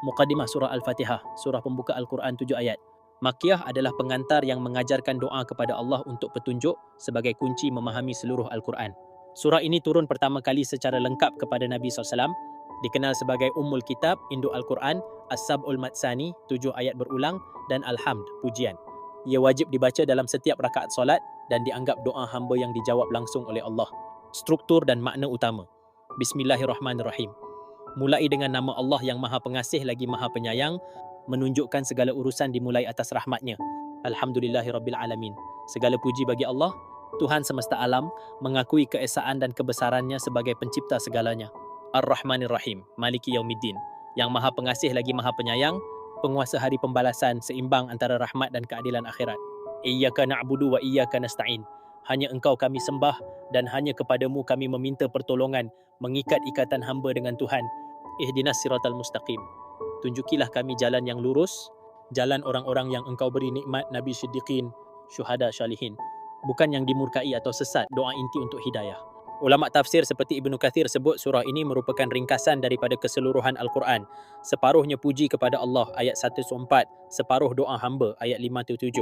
Muqaddimah surah Al-Fatihah, surah pembuka Al-Quran 7 ayat. Makkiyah adalah pengantar yang mengajarkan doa kepada Allah untuk petunjuk sebagai kunci memahami seluruh Al-Quran. Surah ini turun pertama kali secara lengkap kepada Nabi SAW, dikenal sebagai Ummul Kitab, Induk Al-Quran, As-Sab'ul Matsani, 7 ayat berulang, dan Al-Hamd, pujian. Ia wajib dibaca dalam setiap rakaat solat dan dianggap doa hamba yang dijawab langsung oleh Allah. Struktur dan makna utama. Bismillahirrahmanirrahim. Mulai dengan nama Allah yang Maha Pengasih lagi Maha Penyayang, menunjukkan segala urusan dimulai atas rahmatnya. Alhamdulillahirabbil alamin. Segala puji bagi Allah, Tuhan semesta alam, mengakui keesaan dan kebesarannya sebagai pencipta segalanya. Ar-Rahmanir-Rahim, Maliki Yaumiddin, yang Maha Pengasih lagi Maha Penyayang, penguasa hari pembalasan, seimbang antara rahmat dan keadilan akhirat. Iyyaka na'budu wa iyyaka nasta'in. Hanya Engkau kami sembah dan hanya kepadamu kami meminta pertolongan, mengikat ikatan hamba dengan Tuhan. Ihdinas siratal mustaqim. Tunjukilah kami jalan yang lurus, jalan orang-orang yang Engkau beri nikmat, Nabi Siddiqin, syuhada, syalihin. Bukan yang dimurkai atau sesat, doa inti untuk hidayah. Ulama tafsir seperti Ibnu Kathir sebut surah ini merupakan ringkasan daripada keseluruhan Al-Quran. Separuhnya puji kepada Allah, ayat 1-4, separuh doa hamba, ayat 5-7.